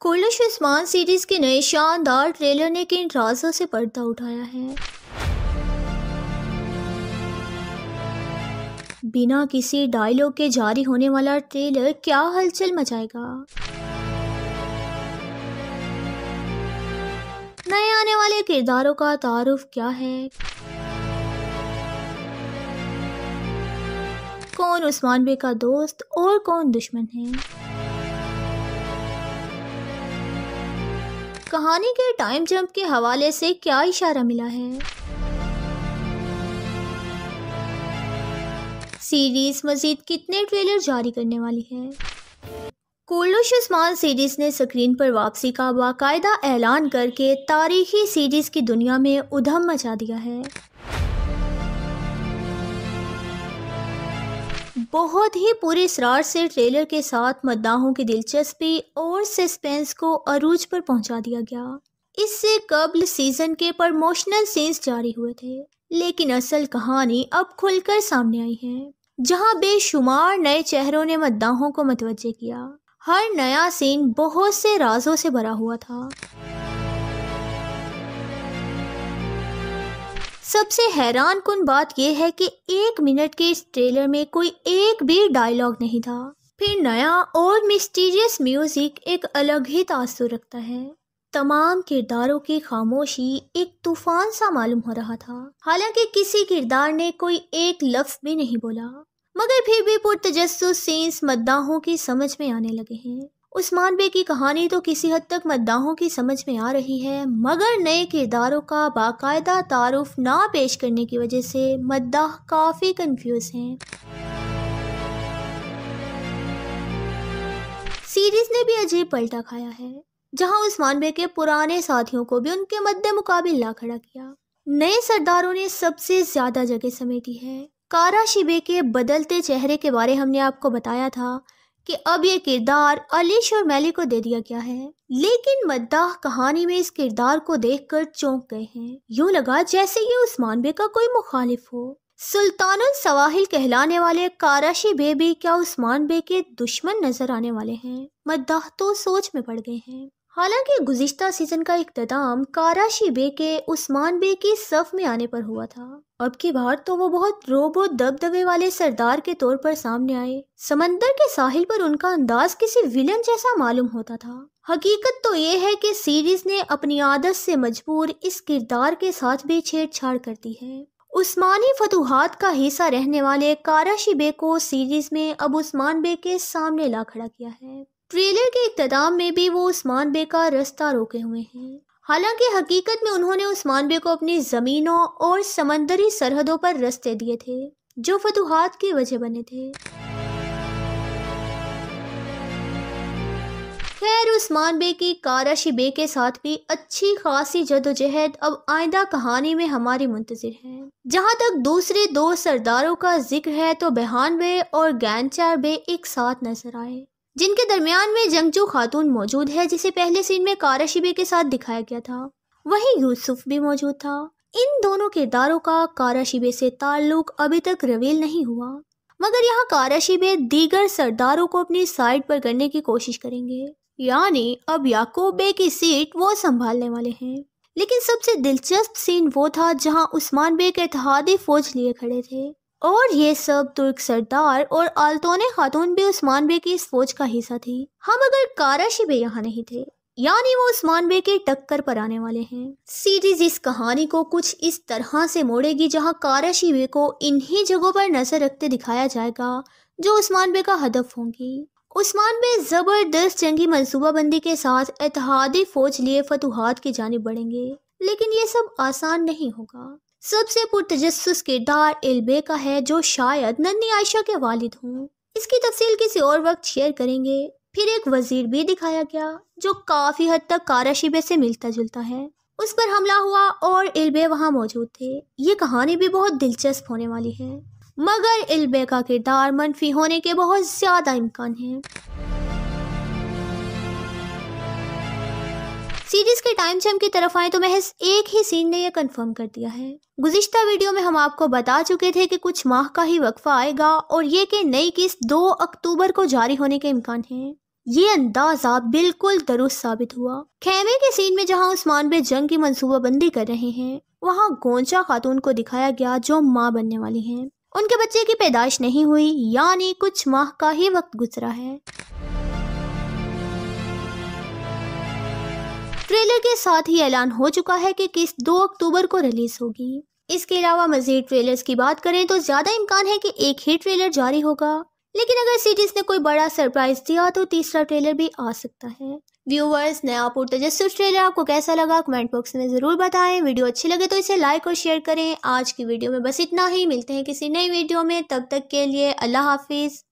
کولش عثمان series کے نئے شاندار ٹریلر نے کن رازوں سے پردہ اٹھایا ہے؟ بنا کسی ڈائیلاگ کے جاری ہونے والا ٹریلر کیا ہلچل مچائے گا؟ نئے آنے والے کرداروں کا تعارف کیا ہے؟ کون عثمان بے کا دوست اور کون دشمن ہے؟ کہانی کے ٹائم جمپ کے حوالے سے کیا اشارہ ملا ہے؟ سیریز مزید کتنے ٹریلر جاری کرنے والی ہے؟ کولش عثمان سیریز نے سکرین پر واپسی کا باقاعدہ اعلان کر کے تاریخی سیریز کی دنیا میں ادھم مچا دیا ہے۔ بہت ہی پورے اصرار سے ٹریلر کے ساتھ مداحوں کی دلچسپی اور سسپینس کو عروج پر پہنچا دیا گیا۔ اس سے قبل سیزن کے پروموشنل سینس جاری ہوئے تھے، لیکن اصل کہانی اب کھل کر سامنے آئی ہے، جہاں بے شمار نئے چہروں نے مداحوں کو متوجہ کیا۔ ہر نیا سین بہت سے رازوں سے بھرا ہوا تھا۔ سب سے حیران کن بات یہ ہے کہ 1 منٹ کے اس ٹریلر میں کوئی ایک بھی ڈائیلاگ نہیں تھا۔ پھر نیا اور مسٹیریس میوزک ایک الگ ہی تاثر رکھتا ہے۔ تمام کرداروں کی خاموشی ایک طوفان سا معلوم ہو رہا تھا، حالانکہ کسی کردار نے کوئی ایک لفظ بھی نہیں بولا، مگر پھر بھی پرتجسس سینس مداحوں کی سمجھ میں آنے لگے ہیں۔ عثمان بے کی کہانی تو کسی حد تک مداحوں کی سمجھ میں آ رہی ہے، مگر نئے کرداروں کا باقاعدہ تعارف نہ پیش کرنے کی وجہ سے مداح کافی کنفیوز ہیں۔ سیریز نے بھی عجیب پلٹا کھایا ہے، جہاں عثمان بے کے پرانے ساتھیوں کو بھی ان کے مد مقابل لا کھڑا کیا۔ نئے سرداروں نے سب سے زیادہ جگہ سمیٹی ہے۔ کارا شیبے کے بدلتے چہرے کے بارے ہم نے آپ کو بتایا تھا کہ اب یہ کردار علیش اور میلی کو دے دیا گیا ہے، لیکن مداح کہانی میں اس کردار کو دیکھ کر چونک گئے ہیں۔ یوں لگا جیسے یہ عثمان بے کا کوئی مخالف ہو۔ سلطان السواحل کہلانے والے کارا شیبے بھی کیا عثمان بے کے دشمن نظر آنے والے ہیں؟ مداح تو سوچ میں پڑ گئے ہیں۔ حالانکہ گزشتہ سیزن کا اختتام کارا شیبے کے عثمان بے کی صف میں آنے پر ہوا تھا، اب کی بار تو وہ بہت روب و دبدبے والے سردار کے طور پر سامنے آئے۔ سمندر کے ساحل پر ان کا انداز کسی ویلن جیسا معلوم ہوتا تھا۔ حقیقت تو یہ ہے کہ سیریز نے اپنی عادت سے مجبور اس کردار کے ساتھ بھی چھیڑ چھاڑ کرتی ہے۔ عثمانی فتوحات کا حصہ رہنے والے کارا شیبے کو سیریز میں اب عثمان بے کے سامنے لا کھڑا کیا ہے۔ ٹریلر کے اختتام میں بھی وہ عثمان بے کا رستہ روکے ہوئے ہیں، حالانکہ حقیقت میں انہوں نے عثمان بے کو اپنی زمینوں اور سمندری سرحدوں پر رستے دیے تھے، جو فتوحات کی وجہ بنے تھے۔ خیر، عثمان بے کی کارا شیبے کے ساتھ بھی اچھی خاصی جدوجہد اب آئندہ کہانی میں ہماری منتظر ہے۔ جہاں تک دوسرے 2 سرداروں کا ذکر ہے تو بہان بے اور گینچار بے ایک ساتھ نظر آئے، جن کے درمیان میں جنگجو خاتون موجود ہے، جسے پہلے سین میں کارا شیبے کے ساتھ دکھایا گیا تھا۔ وہیں یوسف بھی موجود تھا۔ ان دونوں کرداروں کا کارا شیبے سے تعلق ابھی تک ریویل نہیں ہوا، مگر یہاں کارا شیبے دیگر سرداروں کو اپنی سائڈ پر کرنے کی کوشش کریں گے، یعنی اب یعقوب بے کی سیٹ وہ سنبھالنے والے ہیں۔ لیکن سب سے دلچسپ سین وہ تھا جہاں عثمان بے کے اتحادی فوج لیے کھڑے تھے، اور یہ سب ترک سردار اور آلتون خاتون بھی عثمان بے کی اس فوج کا حصہ تھی۔ ہم اگر کارا شیبے یہاں نہیں تھے، یعنی وہ عثمان بے کے ٹکر پر آنے والے ہیں۔ سیریز اس کہانی کو کچھ اس طرح سے موڑے گی جہاں کارا شیبے کو انہی جگہوں پر نظر رکھتے دکھایا جائے گا جو عثمان بے کا ہدف ہوں گی۔ عثمان بے زبردست جنگی منصوبہ بندی کے ساتھ اتحادی فوج لیے فتوحات کی جانب بڑھیں گے، لیکن یہ سب آسان نہیں ہوگا۔ سب سے پرتجسس کردار البے کا ہے، جو شاید ننھی عائشہ کے والد ہوں۔ اس کی تفصیل کسی اور وقت شیئر کریں گے۔ پھر ایک وزیر بھی دکھایا گیا جو کافی حد تک کارا شیبے سے ملتا جلتا ہے۔ اس پر حملہ ہوا اور البے وہاں موجود تھے۔ یہ کہانی بھی بہت دلچسپ ہونے والی ہے، مگر البے کا کردار منفی ہونے کے بہت زیادہ امکان ہیں۔ سیریز کے ٹائم جمپ کی طرف آئیں تو محض ایک ہی سین نے یہ کنفرم کر دیا ہے۔ گزشتہ ویڈیو میں ہم آپ کو بتا چکے تھے کہ کچھ ماہ کا ہی وقفہ آئے گا اور یہ کہ نئی قسط 2 اکتوبر کو جاری ہونے کے امکان ہیں۔ یہ اندازہ بالکل درست ثابت ہوا۔ خیمے کے سین میں جہاں عثمان بے جنگ کی منصوبہ بندی کر رہے ہیں، وہاں گونچا خاتون کو دکھایا گیا جو ماں بننے والی ہیں۔ ان کے بچے کی پیدائش نہیں ہوئی، یعنی کچھ ماہ کا ہی وقت گزرا ہے۔ ٹریلر کے ساتھ ہی اعلان ہو چکا ہے کہ قسط 2 اکتوبر کو ریلیز ہوگی۔ اس کے علاوہ مزید ٹریلرز کی بات کریں تو زیادہ امکان ہے کہ ایک ہی ٹریلر جاری ہوگا، لیکن اگر سیریز نے کوئی بڑا سرپرائز دیا تو تیسرا ٹریلر بھی آ سکتا ہے۔ ویورز، نیا پرتجسس ٹریلر آپ کو کیسا لگا کمنٹ باکس میں ضرور بتائیں۔ ویڈیو اچھی لگے تو اسے لائک اور شیئر کریں۔ آج کی ویڈیو میں بس اتنا ہی، ملتے ہیں کسی نئی ویڈیو میں، تب تک کے لیے اللہ حافظ۔